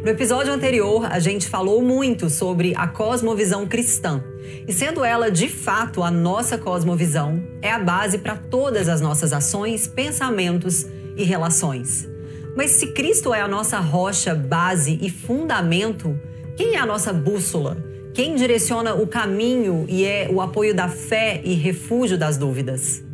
No episódio anterior, a gente falou muito sobre a cosmovisão cristã. E sendo ela, de fato, a nossa cosmovisão, é a base para todas as nossas ações, pensamentos e relações. Mas se Cristo é a nossa rocha, base e fundamento, quem é a nossa bússola? Quem direciona o caminho e é o apoio da fé e refúgio das dúvidas?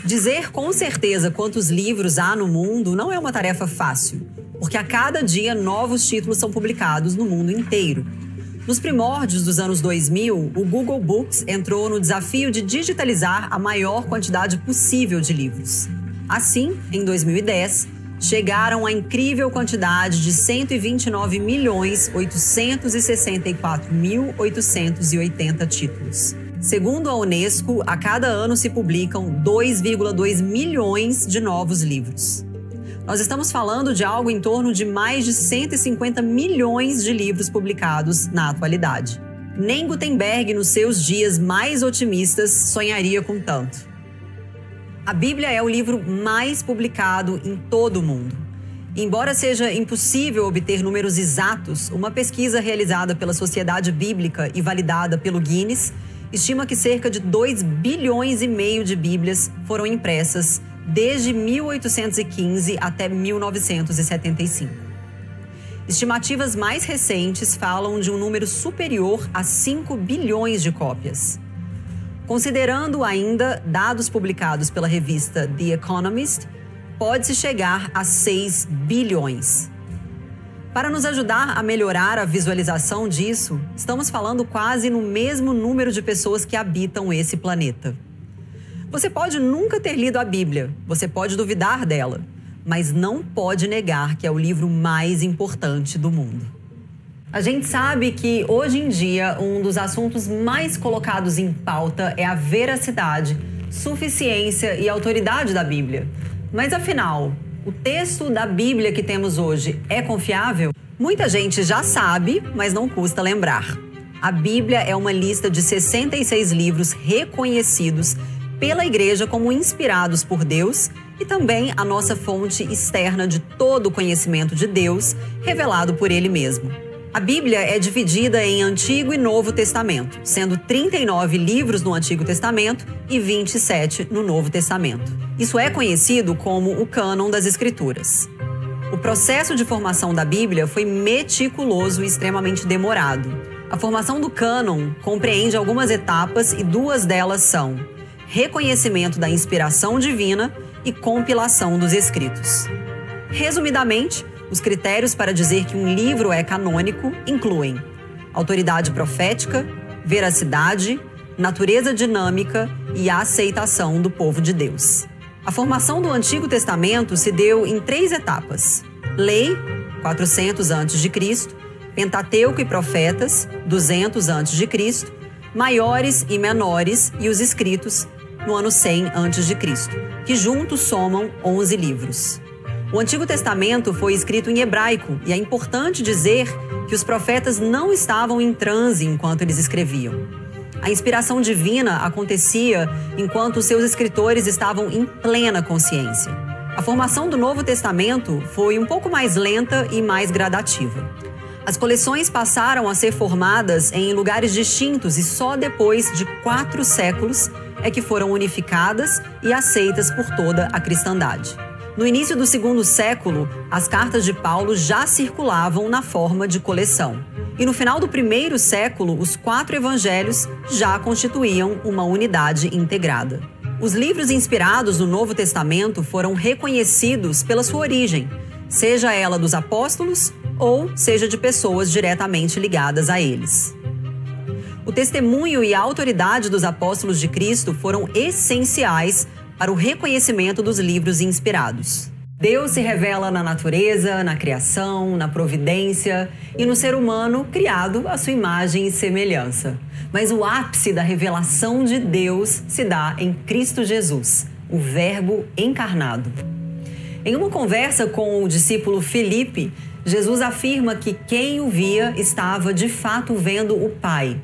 Dizer com certeza quantos livros há no mundo não é uma tarefa fácil, porque a cada dia novos títulos são publicados no mundo inteiro. Nos primórdios dos anos 2000, o Google Books entrou no desafio de digitalizar a maior quantidade possível de livros. Assim, em 2010, chegaram à incrível quantidade de 129.864.880 títulos. Segundo a Unesco, a cada ano se publicam 2,2 milhões de novos livros. Nós estamos falando de algo em torno de mais de 150 milhões de livros publicados na atualidade. Nem Gutenberg, nos seus dias mais otimistas, sonharia com tanto. A Bíblia é o livro mais publicado em todo o mundo. Embora seja impossível obter números exatos, uma pesquisa realizada pela Sociedade Bíblica e validada pelo Guinness estima que cerca de 2,5 bilhões de Bíblias foram impressas desde 1815 até 1975. Estimativas mais recentes falam de um número superior a 5 bilhões de cópias. Considerando ainda dados publicados pela revista The Economist, pode-se chegar a 6 bilhões. Para nos ajudar a melhorar a visualização disso, estamos falando quase no mesmo número de pessoas que habitam esse planeta. Você pode nunca ter lido a Bíblia, você pode duvidar dela, mas não pode negar que é o livro mais importante do mundo. A gente sabe que, hoje em dia, um dos assuntos mais colocados em pauta é a veracidade, suficiência e autoridade da Bíblia. Mas, afinal, o texto da Bíblia que temos hoje é confiável? Muita gente já sabe, mas não custa lembrar. A Bíblia é uma lista de 66 livros reconhecidos pela Igreja como inspirados por Deus e também a nossa fonte externa de todo o conhecimento de Deus, revelado por Ele mesmo. A Bíblia é dividida em Antigo e Novo Testamento, sendo 39 livros no Antigo Testamento e 27 no Novo Testamento. Isso é conhecido como o cânon das Escrituras. O processo de formação da Bíblia foi meticuloso e extremamente demorado. A formação do cânon compreende algumas etapas e duas delas são reconhecimento da inspiração divina e compilação dos escritos. Resumidamente, os critérios para dizer que um livro é canônico incluem autoridade profética, veracidade, natureza dinâmica e a aceitação do povo de Deus. A formação do Antigo Testamento se deu em 3 etapas: Lei, 400 a.C., Pentateuco e Profetas, 200 a.C., Maiores e Menores e os Escritos, no ano 100 a.C., que juntos somam 11 livros. O Antigo Testamento foi escrito em hebraico e é importante dizer que os profetas não estavam em transe enquanto eles escreviam. A inspiração divina acontecia enquanto seus escritores estavam em plena consciência. A formação do Novo Testamento foi um pouco mais lenta e mais gradativa. As coleções passaram a ser formadas em lugares distintos e só depois de 4 séculos é que foram unificadas e aceitas por toda a cristandade. No início do 2º século, as cartas de Paulo já circulavam na forma de coleção. E no final do 1º século, os 4 evangelhos já constituíam uma unidade integrada. Os livros inspirados no Novo Testamento foram reconhecidos pela sua origem, seja ela dos apóstolos ou seja de pessoas diretamente ligadas a eles. O testemunho e a autoridade dos apóstolos de Cristo foram essenciais para o reconhecimento dos livros inspirados. Deus se revela na natureza, na criação, na providência e no ser humano criado à sua imagem e semelhança. Mas o ápice da revelação de Deus se dá em Cristo Jesus, o Verbo encarnado. Em uma conversa com o discípulo Filipe, Jesus afirma que quem o via estava de fato vendo o Pai.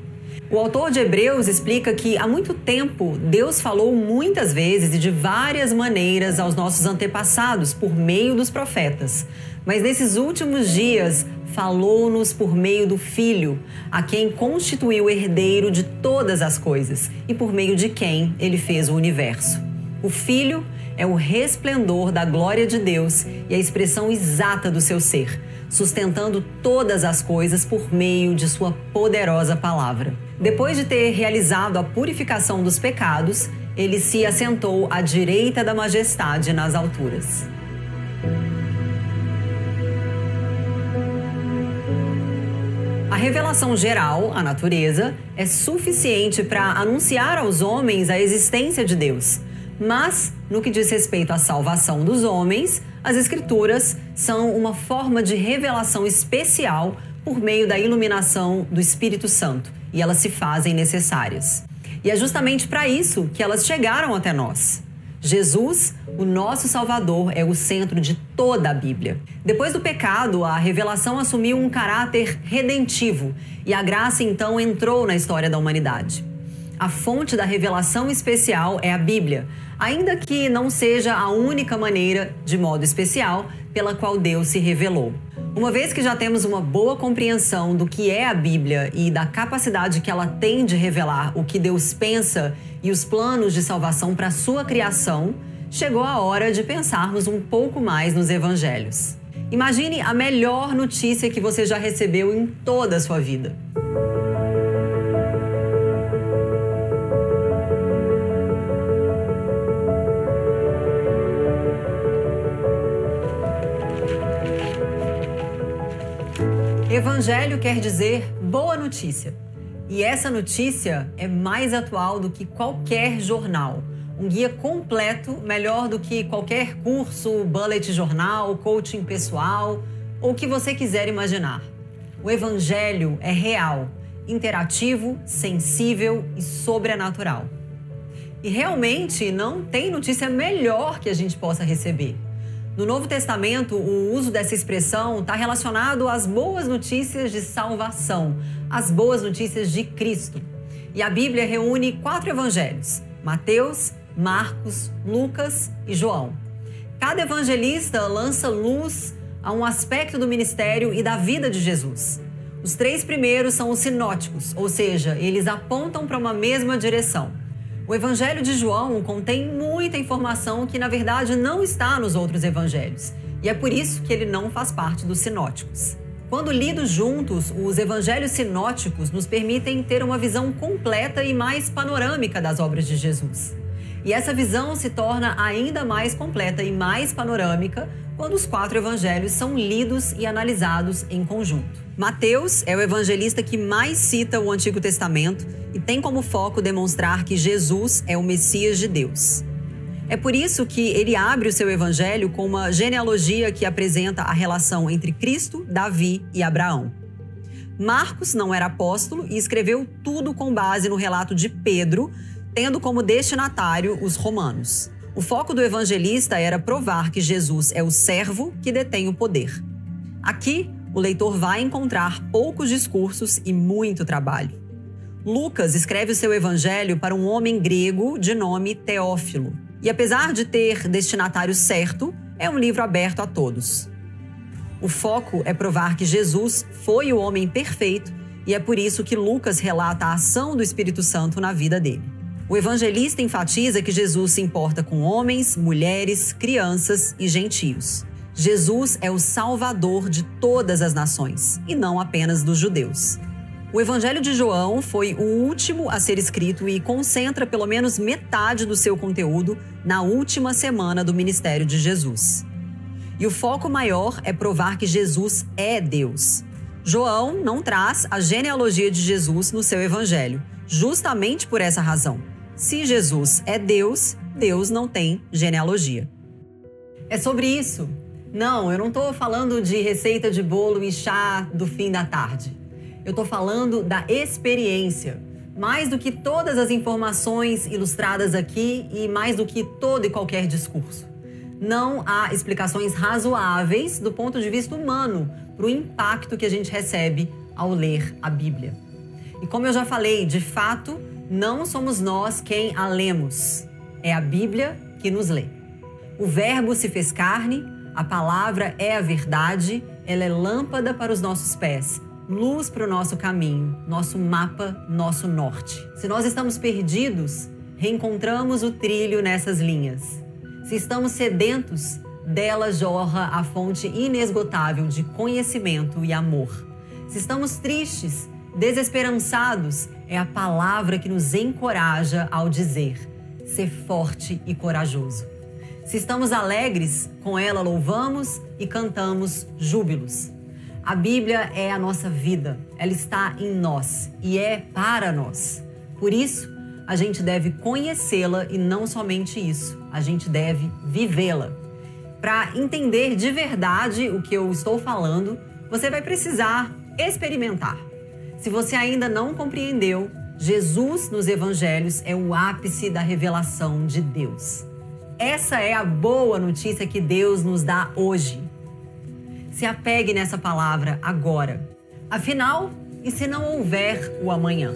O autor de Hebreus explica que há muito tempo Deus falou muitas vezes e de várias maneiras aos nossos antepassados por meio dos profetas. Mas nesses últimos dias falou-nos por meio do Filho, a quem constituiu o herdeiro de todas as coisas e por meio de quem ele fez o universo. O Filho é o resplendor da glória de Deus e a expressão exata do seu ser, sustentando todas as coisas por meio de sua poderosa palavra. Depois de ter realizado a purificação dos pecados, ele se assentou à direita da majestade nas alturas. A revelação geral, a natureza, é suficiente para anunciar aos homens a existência de Deus. Mas, no que diz respeito à salvação dos homens, as Escrituras são uma forma de revelação especial por meio da iluminação do Espírito Santo, e elas se fazem necessárias. E é justamente para isso que elas chegaram até nós. Jesus, o nosso Salvador, é o centro de toda a Bíblia. Depois do pecado, a revelação assumiu um caráter redentivo e a graça então entrou na história da humanidade. A fonte da revelação especial é a Bíblia, ainda que não seja a única maneira, de modo especial, pela qual Deus se revelou. Uma vez que já temos uma boa compreensão do que é a Bíblia e da capacidade que ela tem de revelar o que Deus pensa e os planos de salvação para a sua criação, chegou a hora de pensarmos um pouco mais nos evangelhos. Imagine a melhor notícia que você já recebeu em toda a sua vida. Evangelho quer dizer boa notícia. E essa notícia é mais atual do que qualquer jornal. Um guia completo, melhor do que qualquer curso, bullet jornal, coaching pessoal ou o que você quiser imaginar. O Evangelho é real, interativo, sensível e sobrenatural. E realmente não tem notícia melhor que a gente possa receber. No Novo Testamento, o uso dessa expressão está relacionado às boas notícias de salvação, às boas notícias de Cristo. E a Bíblia reúne 4 evangelhos: Mateus, Marcos, Lucas e João. Cada evangelista lança luz a um aspecto do ministério e da vida de Jesus. Os 3 primeiros são os sinóticos, ou seja, eles apontam para uma mesma direção. O Evangelho de João contém muita informação que, na verdade, não está nos outros evangelhos. E é por isso que ele não faz parte dos sinóticos. Quando lidos juntos, os evangelhos sinóticos nos permitem ter uma visão completa e mais panorâmica das obras de Jesus. E essa visão se torna ainda mais completa e mais panorâmica quando os 4 evangelhos são lidos e analisados em conjunto. Mateus é o evangelista que mais cita o Antigo Testamento e tem como foco demonstrar que Jesus é o Messias de Deus. É por isso que ele abre o seu evangelho com uma genealogia que apresenta a relação entre Cristo, Davi e Abraão. Marcos não era apóstolo e escreveu tudo com base no relato de Pedro, tendo como destinatário os romanos. O foco do evangelista era provar que Jesus é o servo que detém o poder. Aqui, o leitor vai encontrar poucos discursos e muito trabalho. Lucas escreve o seu evangelho para um homem grego de nome Teófilo. E apesar de ter destinatário certo, é um livro aberto a todos. O foco é provar que Jesus foi o homem perfeito e é por isso que Lucas relata a ação do Espírito Santo na vida dele. O evangelista enfatiza que Jesus se importa com homens, mulheres, crianças e gentios. Jesus é o Salvador de todas as nações, e não apenas dos judeus. O Evangelho de João foi o último a ser escrito e concentra pelo menos metade do seu conteúdo na última semana do ministério de Jesus. E o foco maior é provar que Jesus é Deus. João não traz a genealogia de Jesus no seu evangelho, justamente por essa razão. Se Jesus é Deus, Deus não tem genealogia. É sobre isso. Não, eu não estou falando de receita de bolo e chá do fim da tarde. Eu estou falando da experiência. Mais do que todas as informações ilustradas aqui e mais do que todo e qualquer discurso. Não há explicações razoáveis do ponto de vista humano para o impacto que a gente recebe ao ler a Bíblia. E como eu já falei, de fato, não somos nós quem a lemos, é a Bíblia que nos lê. O Verbo se fez carne, a palavra é a verdade, ela é lâmpada para os nossos pés, luz para o nosso caminho, nosso mapa, nosso norte. Se nós estamos perdidos, reencontramos o trilho nessas linhas. Se estamos sedentos, dela jorra a fonte inesgotável de conhecimento e amor. Se estamos tristes, desesperançados, é a palavra que nos encoraja ao dizer: ser forte e corajoso. Se estamos alegres, com ela louvamos e cantamos júbilos. A Bíblia é a nossa vida, ela está em nós e é para nós. Por isso, a gente deve conhecê-la e não somente isso, a gente deve vivê-la. Para entender de verdade o que eu estou falando, você vai precisar experimentar. Se você ainda não compreendeu, Jesus nos evangelhos é o ápice da revelação de Deus. Essa é a boa notícia que Deus nos dá hoje. Se apegue nessa palavra agora. Afinal, e se não houver o amanhã?